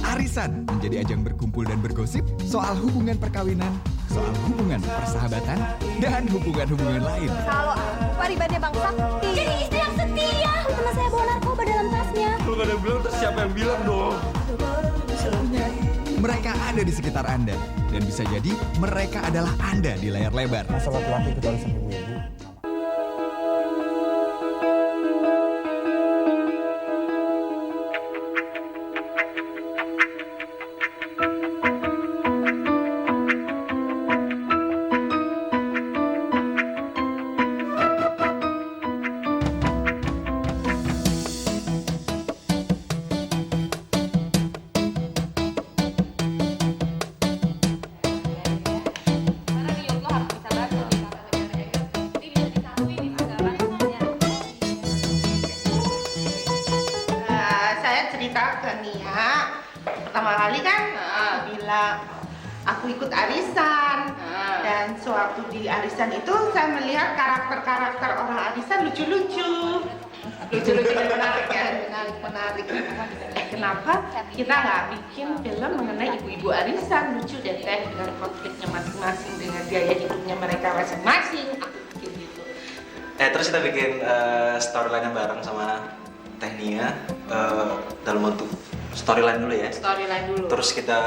Arisan menjadi ajang berkumpul dan bergosip soal hubungan perkawinan, soal hubungan persahabatan, dan hubungan-hubungan lain. Kalau aku paribannya Bang Sakti. Jadi istri yang setia. Teman saya bawa narkoba dalam tasnya. Kalau gak ada yang bilang, terus siapa yang bilang dong? Mereka ada di sekitar Anda. Dan bisa jadi mereka adalah Anda di layar lebar. Masalah laki itu harus sama ibu-ibu. Pertama kali kan bilang aku ikut arisan dan sewaktu di arisan itu saya melihat karakter-karakter orang arisan lucu-lucu dan menarik. Kenapa kita nggak bikin film mengenai ibu-ibu arisan lucu dan teh dengan konfliknya masing-masing dengan gaya hidupnya mereka masing-masing? Aku bikin gitu. Terus kita bikin storyline bareng sama Tehnia dalam bentuk storyline dulu ya. Storyline dulu. Terus kita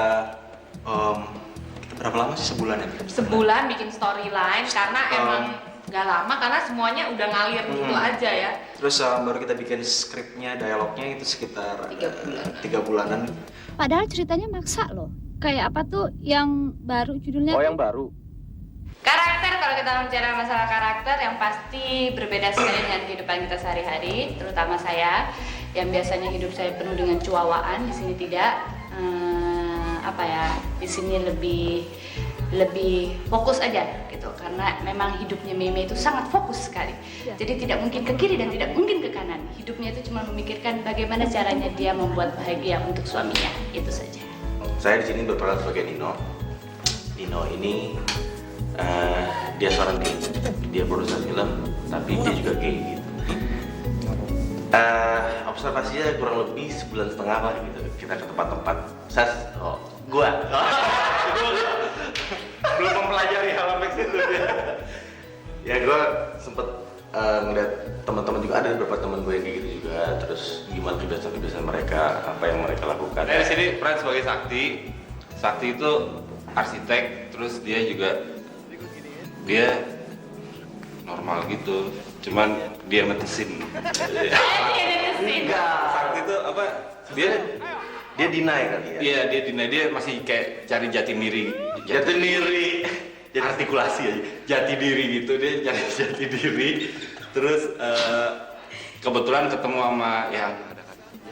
berapa lama sih, sebulan ya? Sebulan bikin storyline karena emang nggak lama karena semuanya udah ngalir gitu aja ya. Terus baru kita bikin skripnya, dialognya itu sekitar 3 bulanan. Padahal ceritanya maksa loh. Kayak apa tuh yang baru judulnya? Oh, yang baru. Karakter, kalau kita bicara masalah karakter yang pasti berbeda sekali dengan kehidupan kita sehari-hari, terutama saya yang biasanya hidup saya penuh dengan cuawaan, di sini tidak. Di sini lebih fokus aja gitu, karena memang hidupnya Meme itu sangat fokus sekali. Jadi tidak mungkin ke kiri dan tidak mungkin ke kanan. Hidupnya itu cuma memikirkan bagaimana caranya dia membuat bahagia untuk suaminya, itu saja. Saya di sini berperan sebagai Nino. Nino ini dia seorang gay, dia produser film, tapi dia juga gay gitu. Observasinya kurang lebih 1,5 bulan lah gitu. Kita ke tempat-tempat. Gua belum mempelajari hal itu ya. Ya gua sempet ngeliat teman-teman juga, ada beberapa teman gue yang kayak gitu juga. Terus gimana kebiasaan-kebiasaan mereka, apa yang mereka lakukan. Di sini peran sebagai Sakti. Sakti itu arsitek, terus dia juga normal gitu, cuman dia netesin. Enggak, Sakti itu apa? Dia deny kali ya? Iya, dia deny, dia masih kayak cari jati diri. Jadi artikulasi aja, jati diri gitu, dia cari jati diri. Terus kebetulan ketemu sama yang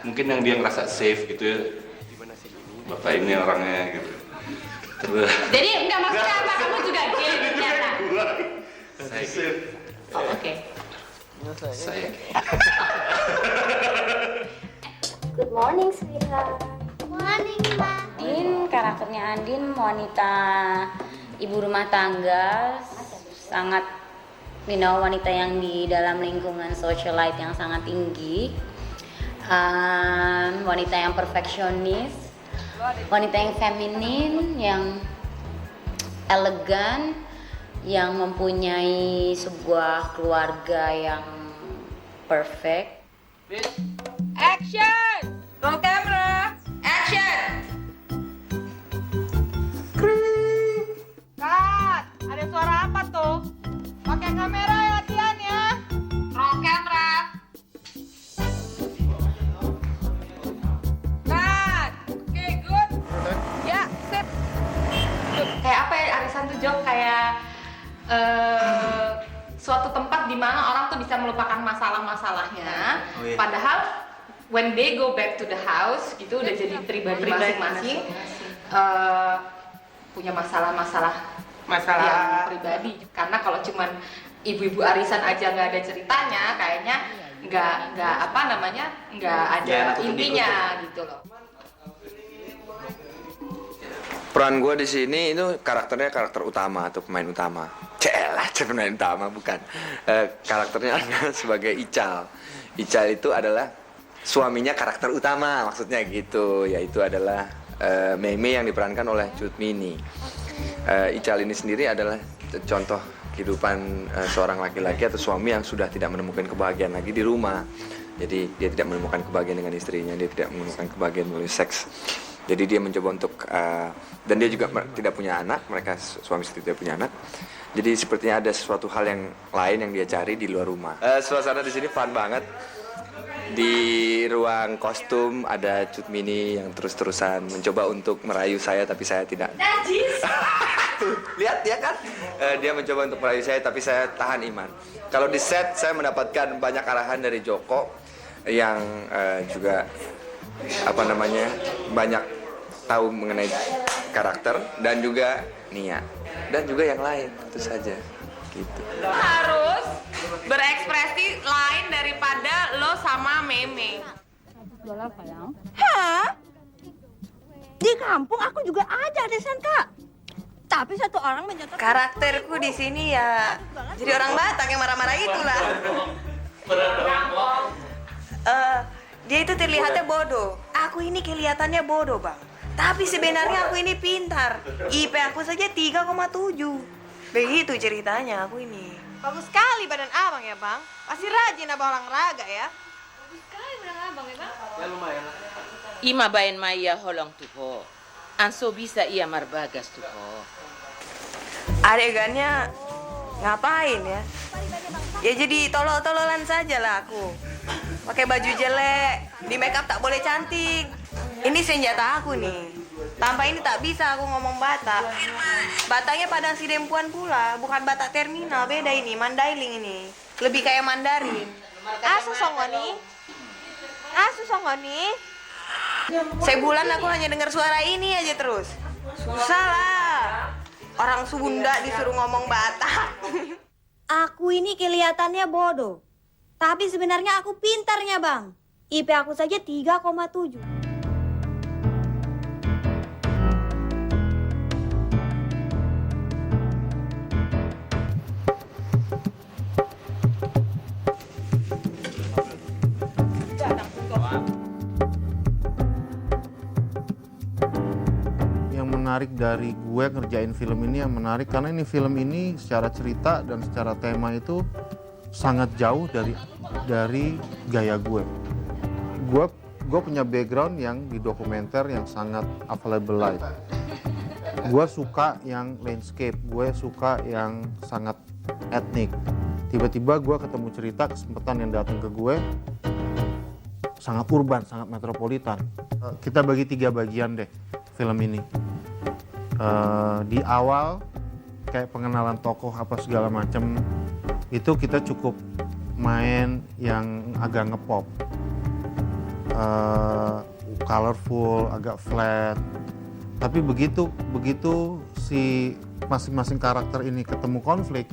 mungkin yang dia ngerasa safe gitu ya. Bapak ini orangnya gitu. Terus. Jadi enggak, maksudnya apa? Kamu juga gay ternyata? Saya gay. Oh, oke. Saya gay. Good morning, sweetheart. Morning, Mbak. Andin, karakternya Andin wanita ibu rumah tangga, sangat wanita yang di dalam lingkungan socialite yang sangat tinggi, wanita yang perfeksionis, wanita yang feminin, yang elegan, yang mempunyai sebuah keluarga yang perfect. Action! Roll camera! Action! Cut! Ada suara apa tuh? Pakai kamera ya, latihan ya. Roll camera! Cut! Oke, good. Ya, sip. Kayak apa ya arisan tuh, Jok? Kayak suatu tempat di mana orang tuh bisa melupakan masalah-masalahnya. Padahal when they go back to the house gitu udah jadi pribadi masing-masing, punya masalah-masalah yang pribadi. Karena kalau cuman ibu-ibu arisan aja nggak ada ceritanya, kayaknya nggak ada intinya gitu loh. Peran gue di sini itu karakternya karakter utama atau pemain utama. Pemain utama bukan. Karakternya adalah sebagai Ical. Ical itu adalah suaminya karakter utama, maksudnya gitu, yaitu adalah Mei-Mei yang diperankan oleh Cut Mini. Ical ini sendiri adalah contoh kehidupan seorang laki-laki atau suami yang sudah tidak menemukan kebahagiaan lagi di rumah. Jadi dia tidak menemukan kebahagiaan dengan istrinya, dia tidak menemukan kebahagiaan melalui seks. Jadi dia mencoba untuk dan dia juga tidak punya anak, mereka suami istri tidak punya anak. Jadi sepertinya ada sesuatu hal yang lain yang dia cari di luar rumah. Suasana di sini fun banget. Di ruang kostum ada Cut Mini yang terus-terusan mencoba untuk merayu saya, tapi saya tidak. Najis. Lihat dia kan, dia mencoba untuk merayu saya, tapi saya tahan iman. Kalau di set saya mendapatkan banyak arahan dari Joko yang juga banyak tahu mengenai karakter, dan juga Nia dan juga yang lain, tentu saja gitu. Harus berekspresi lain daripada lo sama Mei-Mei. Hah? Di kampung aku juga ada arisan, Kak. Tapi satu orang mencontoh Karakterku di sini ya jadi orang Batak yang marah-marah itulah. Dia itu terlihatnya bodoh. Aku ini kelihatannya bodoh, Bang. Tapi sebenarnya aku ini pintar. IP aku saja 3,7. Begitu ceritanya aku ini. bagus sekali badan abang ya, Bang. Pasti rajin abang olahraga ya. Bagus sekali benar abang ya bang. Ya lumayan lah. Ima bayan maya holong tuho. Anso bisa ia marbagas tuho. Adegannya ngapain ya? Ya jadi tolol-tololan saja lah aku. Pakai baju jelek, di make up tak boleh cantik. Ini senjata aku nih. Tanpa ini tak bisa aku ngomong Batak. Bataknya Padang Sidempuan pula, bukan Batak terminal, beda ini, Mandailing ini. Lebih kayak Mandarin. Asu songoni. Asu songoni. Sebulan aku hanya dengar suara ini aja terus. Susah lah. Orang Sunda disuruh ngomong Batak. Aku ini kelihatannya bodoh. Tapi sebenarnya aku pintarnya, Bang. IP aku saja 3,7. Yang menarik dari gue ngerjain film ini, yang menarik karena film ini secara cerita dan secara tema itu sangat jauh dari gaya gue. Gue punya background yang di dokumenter yang sangat available life. Gue suka yang landscape, gue suka yang sangat etnik. Tiba-tiba gue ketemu cerita, kesempatan yang datang ke gue sangat urban, sangat metropolitan. Kita bagi 3 bagian deh film ini. Di awal kayak pengenalan tokoh apa segala macam, itu kita cukup main yang agak ngepop, colorful, agak flat. Tapi begitu si masing-masing karakter ini ketemu konflik,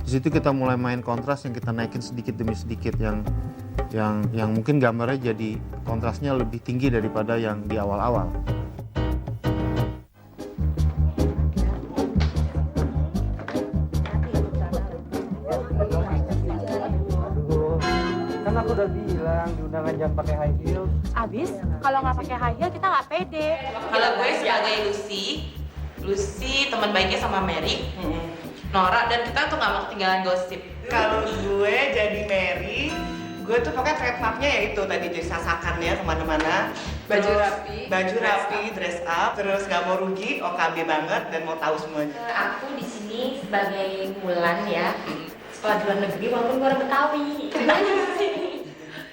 di situ kita mulai main kontras yang kita naikin sedikit demi sedikit, yang mungkin gambarnya jadi kontrasnya lebih tinggi daripada yang di awal-awal. Kan aku udah bilang di undangan jangan pakai high heels. Abis, kalau nggak pakai high heel kita nggak pede. Kalau gue sebagai Lucy teman baiknya sama Mary, Nora, dan kita tuh nggak mau ketinggalan gosip. Kalau gue jadi Mary, gue tuh pokoknya trademarknya ya itu tadi jadi sasakan ya kemana-mana. Baju rapi, dress up, terus nggak mau rugi, OKB banget dan mau tahu semuanya. Aku di sini sebagai Mulan ya. Sekolah di luar negeri walaupun gue orang Betawi.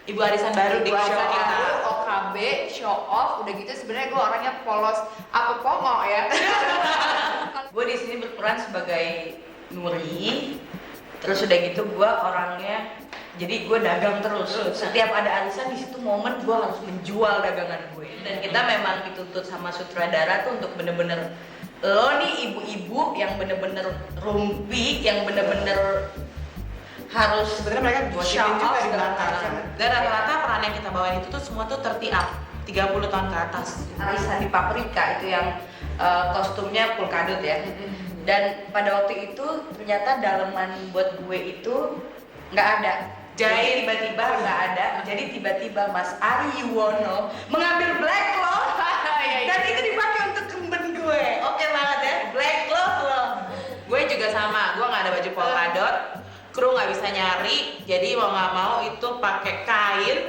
Ibu arisan baru di show kita. OKB, show off, udah gitu sebenarnya gue orangnya polos apa pongo ya. Gue di sini berperan sebagai Nuri. Terus udah gitu gue orangnya, jadi gue dagang terus. Setiap ada arisan di situ momen gue harus menjual dagangan gue. Dan kita memang dituntut sama sutradara tuh untuk bener-bener lo nih ibu-ibu yang bener-bener rumpi, yang bener-bener harus sebenarnya mereka gosipin juga di belakang. Dan rata-rata peran yang kita bawain itu tuh semua tuh 30 up, 30 tahun ke atas. Arisan di Paprika itu yang kostumnya polkadot ya. Dan pada waktu itu ternyata daleman buat gue itu nggak ada. Jadi tiba-tiba nggak ada, jadi tiba-tiba Mas Ari Yuwono mengambil Black Love dan itu dipakai untuk kemben gue. Oke banget ya, Black Love loh. Gue juga sama, gue nggak ada baju polkadot, kru nggak bisa nyari, jadi mau nggak mau itu pakai kain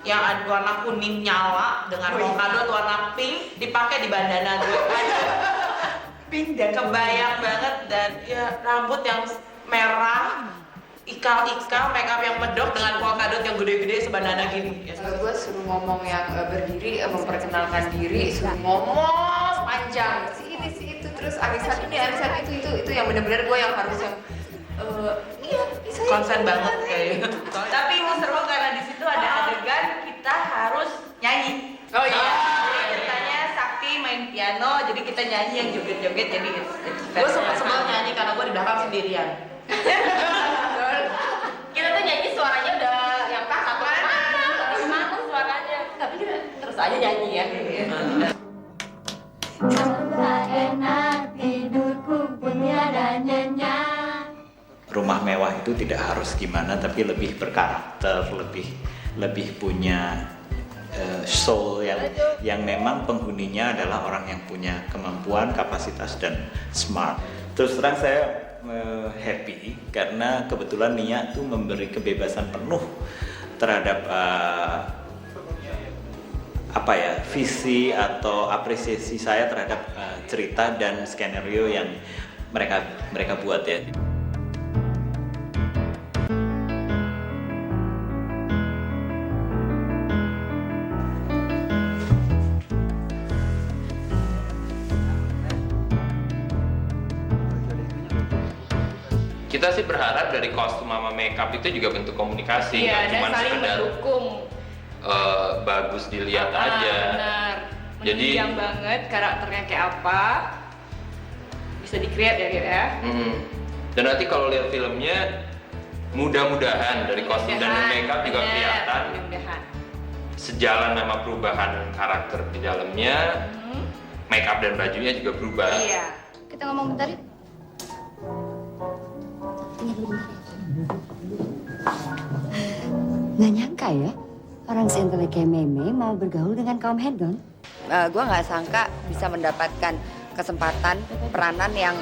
yang ada warna kuning nyala dengan polkadot warna pink dipakai di bandana gue. Pink dan kebayang banget dan ya rambut yang merah. Ikal-ikal, make up yang medok dengan polkadot yang gede-gede sebandana gini. Gue suruh ngomong yang berdiri, memperkenalkan diri, suruh ngomong panjang si ini si itu, terus arisan ini arisan itu yang bener-bener gue yang harus yang iya bisa konsen banget kayaknya. Tapi itu seru karena di situ ada adegan kita harus nyanyi. Oh iya. Ceritanya Sakti main piano, jadi kita nyanyi yang joget-joget jadi. Gue sebel nyanyi karena gue di belakang sendirian. Kita tuh nyanyi suaranya udah yang pas satu mana suaranya, tapi kita terus aja nyanyi ya. Enak tidurku pun tiada nyenyak. Rumah mewah itu tidak harus gimana, tapi lebih berkarakter, lebih punya soul yang memang penghuninya adalah orang yang punya kemampuan, kapasitas dan smart. Terus terang saya happy karena kebetulan Nia tuh memberi kebebasan penuh terhadap visi atau apresiasi saya terhadap cerita dan skenario yang mereka buat ya. Kita sih berharap dari kostum sama makeup itu juga bentuk komunikasi, iya, nggak cuma saling sekedar mendukung. Bagus dilihat aja. Benar. Jadi menunjang banget karakternya kayak apa, bisa di-create ya gitu ya. Dan nanti kalau lihat filmnya, mudah-mudahan dari kostum dan makeup juga kelihatan sejalan sama perubahan karakter di dalamnya, makeup dan bajunya juga berubah. Iya. Kita ngomong bentar yuk. Nggak nyangka ya, orang seintelek kayak Meme mau bergaul dengan kaum hedon. Gue nggak sangka bisa mendapatkan kesempatan peranan yang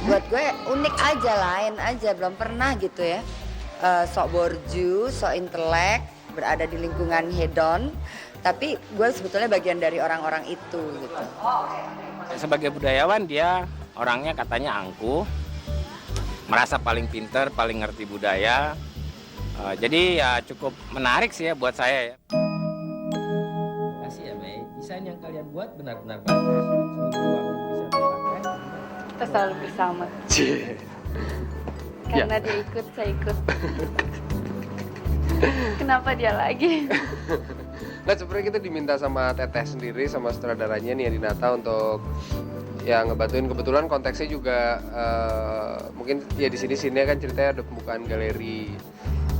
buat gue unik aja, lain aja, belum pernah gitu ya. Sok borju, sok intelek, berada di lingkungan hedon, tapi gue sebetulnya bagian dari orang-orang itu gitu. Sebagai budayawan dia orangnya katanya angkuh, merasa paling pinter, paling ngerti budaya. Jadi ya cukup menarik sih ya buat saya ya. Kasih ya Mei, desain yang kalian buat benar-benar bagus. Semua bisa dipakai. Kita selalu bersama. Karena dia ikut, saya ikut. Kenapa dia lagi? Nah sebenarnya kita diminta sama Teteh sendiri, sama sutradaranya Nia Dinata untuk ya ngebantuin. Kebetulan konteksnya juga mungkin ya di sini kan ceritanya ada pembukaan galeri.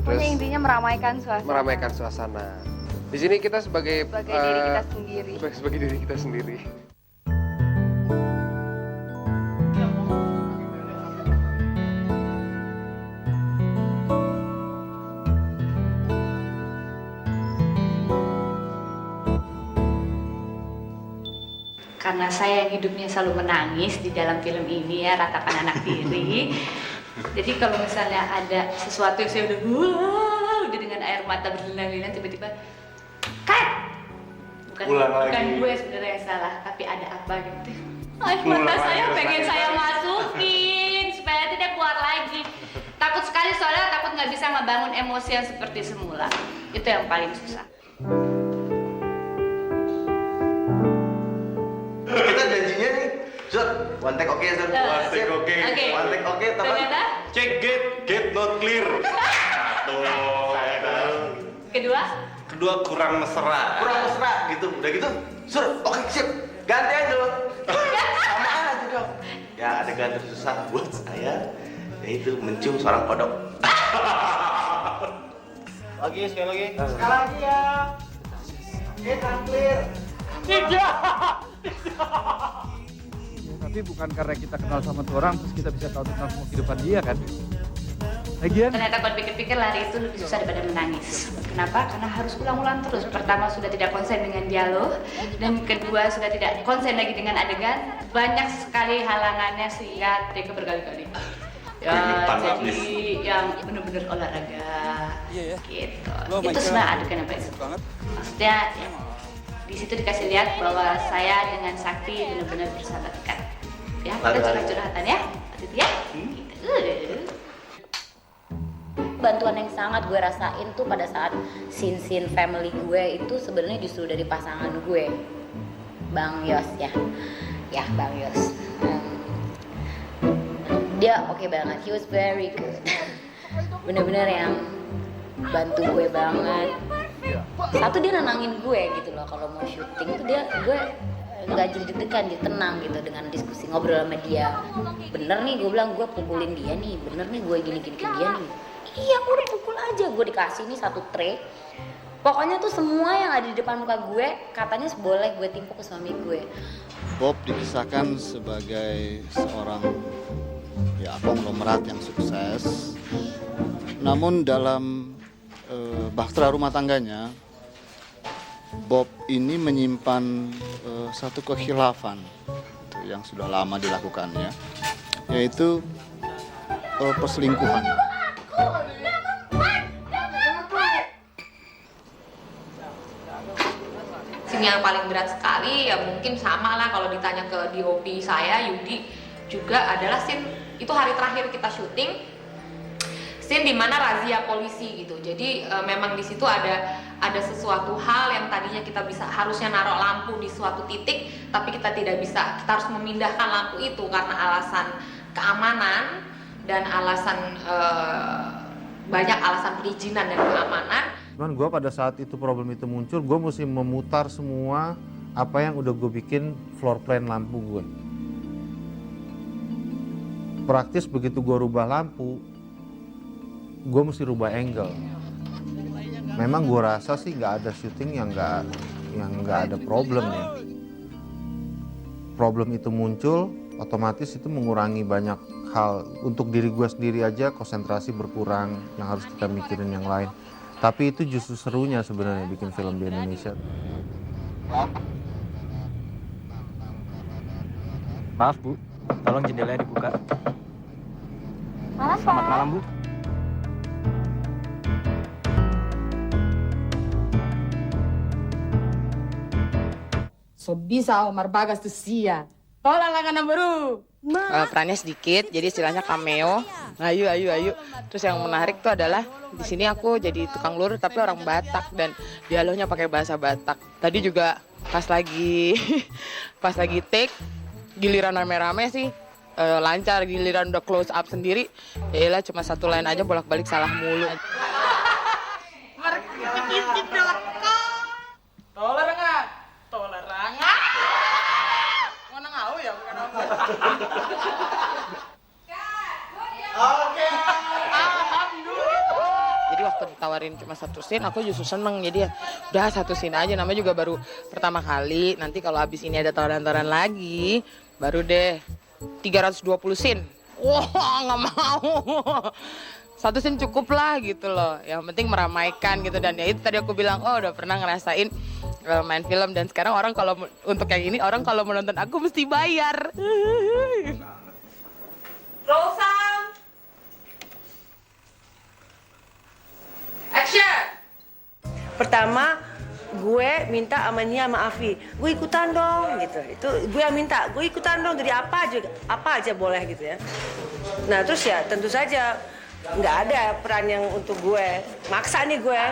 Terus Pokoknya intinya meramaikan suasana. Meramaikan suasana. Di sini kita sebagai diri kita sendiri. Sebagai diri kita sendiri. Karena saya yang hidupnya selalu menangis di dalam film ini ya, Ratapan Anak Tiri. Jadi kalau misalnya ada sesuatu yang saya udah dengan air mata berlinang-linang tiba-tiba cut. Bukan gue sebenarnya yang salah, tapi ada apa gitu. Air mata saya pengen saya masukin supaya tidak keluar lagi. Takut sekali soalnya takut nggak bisa ngebangun emosi yang seperti semula. Itu yang paling susah. Kita janjinya nih, Zul, one take oke, Zul. One take oke. One take oke, Ternyata? Check gate not clear. Satu. Kedua kurang mesra. Kurang mesra gitu, udah gitu, Zul, oke sip, ganti aja Zul. Sama aja dong. Ya adegan tersusah buat saya, yaitu mencium seorang kodok. Sekali lagi. Sekali lagi ya. Gate not clear. Tidak. Ya, tapi bukan karena kita kenal sama tuh orang terus kita bisa tahu tentang semua kehidupan dia kan? Lagian Ternyata kalau pikir-pikir lari itu lebih susah daripada menangis. Kenapa? Karena harus ulang-ulang terus. Pertama sudah tidak konsen dengan dialog, dan kedua sudah tidak konsen lagi dengan adegan. Banyak sekali halangannya sehingga take berkali-kali. Ya, jadi yang benar-benar olahraga, gitu. Itu sebenarnya adegan yang paling suka. Maksudnya ya, di situ dikasih lihat bahwa saya dengan Sakti benar-benar bersahabat dekat. Ya, kita curhat-curhatan ya, Adit ya. Bantuan yang sangat gue rasain tuh pada saat scene family gue itu sebenarnya justru dari pasangan gue, Bang Yos ya Bang Yos. Dia oke banget, he was very good. Bener-bener yang bantu gue banget. Satu dia nenangin gue gitu loh, kalau mau syuting tuh gue nggak jadi deg-degan, dia tenang gitu dengan diskusi ngobrol sama dia. Bener nih gue bilang, gue pukulin dia nih, bener nih gue gini-gini ke dia nih. Iya, udah pukul aja. Gue dikasih nih satu tray. Pokoknya tuh semua yang ada di depan muka gue katanya boleh gue timpuk ke suami gue. Bob dikisahkan sebagai seorang konglomerat yang sukses. Namun dalam bahtera rumah tangganya, Bob ini menyimpan satu kekhilafan yang sudah lama dilakukannya, yaitu perselingkuhan. Scene yang paling berat sekali ya mungkin sama lah kalau ditanya ke DOP saya, Yudi, juga adalah scene itu hari terakhir kita syuting, scene dimana razia polisi gitu. Jadi memang di situ ada sesuatu hal yang tadinya kita harusnya naruh lampu di suatu titik, tapi kita tidak bisa, kita harus memindahkan lampu itu karena alasan keamanan dan alasan banyak alasan perizinan dan keamanan. Cuman gue pada saat itu problem itu muncul, gue mesti memutar semua apa yang udah gue bikin floor plan lampu gue. Praktis begitu gue rubah lampu, gue mesti rubah angle. Memang gue rasa sih nggak ada syuting yang nggak ada problem ya. Problem itu muncul, otomatis itu mengurangi banyak hal. Untuk diri gue sendiri aja konsentrasi berkurang, yang harus kita mikirin yang lain. Tapi itu justru serunya sebenarnya bikin film di Indonesia. Maaf Bu, tolong jendelanya dibuka. Selamat malam Bu. So bisa Omar Bagas tuh sia. Tolak langganan baru. Perannya sedikit, jadi istilahnya cameo. Ayu. Terus yang menarik tuh adalah di sini aku jadi tukang lurus tapi orang Batak dan dialognya pakai bahasa Batak. Tadi juga pas lagi take, giliran rame-rame sih lancar, giliran udah close up sendiri, yaelah cuma satu line aja bolak-balik salah mulu. Tolerangan. Mana ngau ya bukan apa. Jadi waktu ditawarin cuma satu scene, aku justru seneng. Jadi ya udah satu scene aja, namanya juga baru pertama kali. Nanti kalau habis ini ada tawaran-tawaran lagi, baru deh 320 scene. Wah, nggak mau. Satu scene cukup lah gitu loh. Yang penting meramaikan gitu. Dan ya itu tadi aku bilang, oh udah pernah ngerasain main film. Dan sekarang orang kalau untuk yang ini, orang kalau menonton aku mesti bayar. Rosa. Action! Pertama, gue minta sama Nia sama Afi, gue ikutan dong gitu. Itu gue yang minta, gue ikutan dong jadi apa aja boleh gitu ya. Nah terus ya tentu saja nggak ada peran yang untuk gue. Maksa nih gue.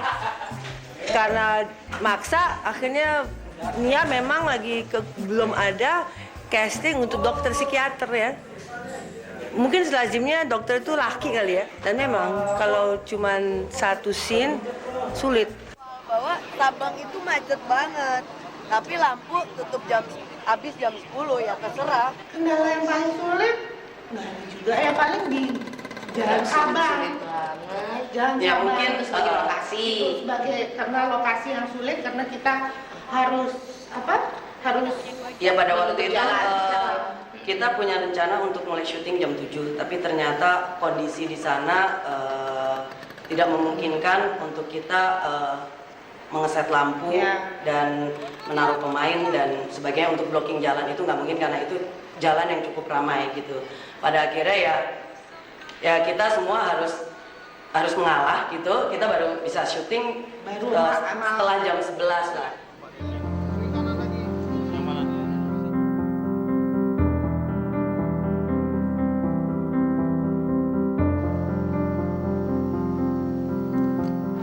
Karena maksa akhirnya Nia memang lagi belum ada casting untuk dokter psikiater ya. Mungkin selazimnya dokter itu laki kali ya. Dan memang kalau cuman satu scene sulit. Bahwa Sabang itu macet banget. Tapi lampu tutup habis jam 10 ya terserah. Kendala yang paling sulit nggak ada juga ya, paling di Jalan Sabang. Jalan Ya Sabang. mungkin sebagai lokasi. Karena lokasi yang sulit karena kita harus Ya pada waktu itu kita punya rencana untuk mulai syuting jam 7, tapi ternyata kondisi di sana tidak memungkinkan untuk kita mengeset lampu dan menaruh pemain dan sebagainya untuk blocking jalan. Itu nggak mungkin karena itu jalan yang cukup ramai gitu. Pada akhirnya ya kita semua harus mengalah gitu. Kita baru bisa syuting setelah jam 11 lah.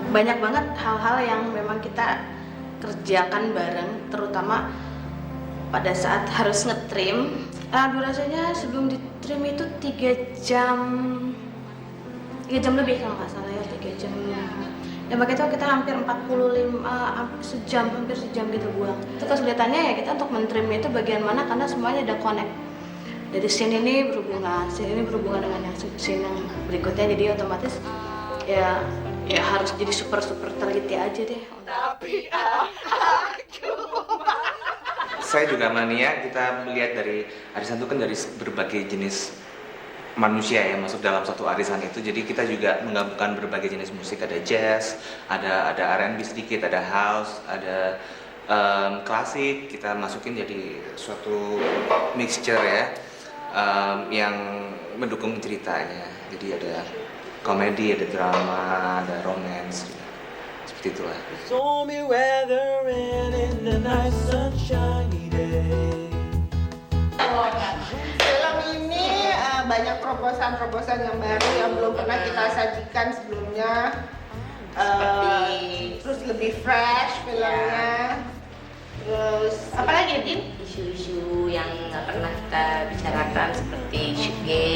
Banyak banget hal-hal yang memang kita kerjakan bareng, terutama pada saat harus ngetrim. Durasinya sebelum ditrim itu 3 jam lebih kalau nggak salah ya, 3 jam. Ya makanya itu kita hampir 45 hampir sejam gitu buang. Itu kesulitannya ya kita untuk mentrimnya itu bagian mana, karena semuanya ada connect. Dari scene ini berhubungan dengan yang scene yang berikutnya, jadi otomatis ya harus jadi super teliti aja deh. Saya juga mania, kita melihat dari arisan itu kan dari berbagai jenis manusia yang masuk dalam satu arisan itu. Jadi kita juga menggabungkan berbagai jenis musik, ada jazz, ada R&B sedikit, ada house, ada klasik. Kita masukin jadi suatu mixture ya, yang mendukung ceritanya. Jadi ada komedi, ada drama, ada romance, seperti itulah. Stormy weather and in the nice sunshiny day. Film ini banyak terobosan yang baru yang belum pernah kita sajikan sebelumnya. Terus lebih fresh filmnya. Terus apa lagi, Din? Isu-isu yang nggak pernah kita bicarakan seperti syuge.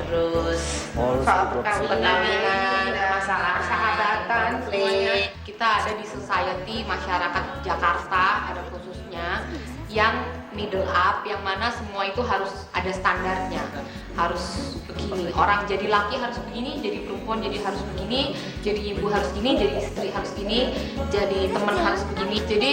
Terus soal perkawinan, masalah sahabatan, konflik. Kita ada di society masyarakat Jakarta ada khususnya yang middle up, yang mana semua itu harus ada standarnya, harus begini, orang jadi laki harus begini, jadi perempuan jadi harus begini, jadi ibu harus gini, jadi istri harus gini, jadi teman harus begini. Jadi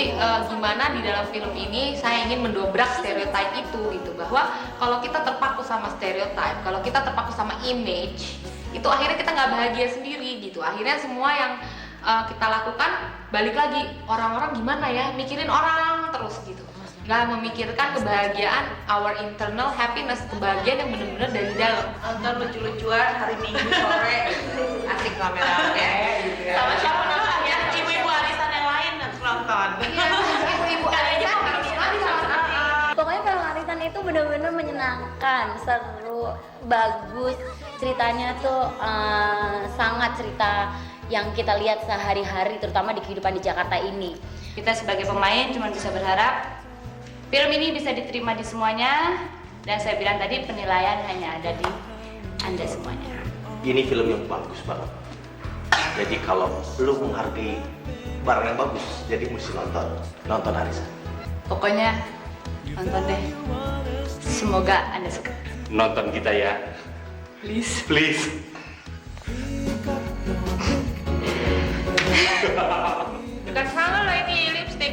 gimana di dalam film ini saya ingin mendobrak stereotip itu gitu, bahwa kalau kita terpaku sama stereotip, kalau kita terpaku sama image, itu akhirnya kita nggak bahagia sendiri gitu. Akhirnya semua yang kita lakukan balik lagi, orang-orang gimana ya, mikirin orang terus gitu, nggak memikirkan kebahagiaan, our internal happiness, kebahagiaan yang benar-benar dari dalam. Nonton lucu-lucuan hari Minggu sore, asik rame-rame gitu ya. Sama siapa nontonnya? Ibu-ibu arisan yang lain nonton. Ibu-ibu aja Pokoknya film arisan itu benar-benar menyenangkan, seru, bagus. Ceritanya tuh sangat cerita yang kita lihat sehari-hari, terutama di kehidupan di Jakarta ini. Kita sebagai pemain cuma bisa berharap film ini bisa diterima di semuanya, dan saya bilang tadi penilaian hanya ada di Anda semuanya. Ini film yang bagus banget. Jadi kalau lu menghargai barang yang bagus, jadi mesti nonton arisan. Pokoknya nonton deh. Semoga Anda suka. Nonton kita ya. Please. Please. Dekat sana loh ini lipstick.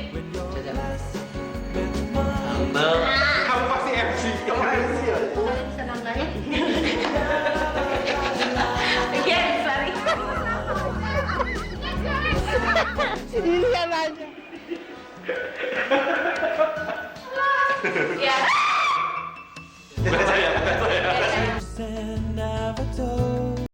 Kamu pasti MC. Kamu MC ya? Bisa nontonnya? Iya, sorry. Ini yang aja.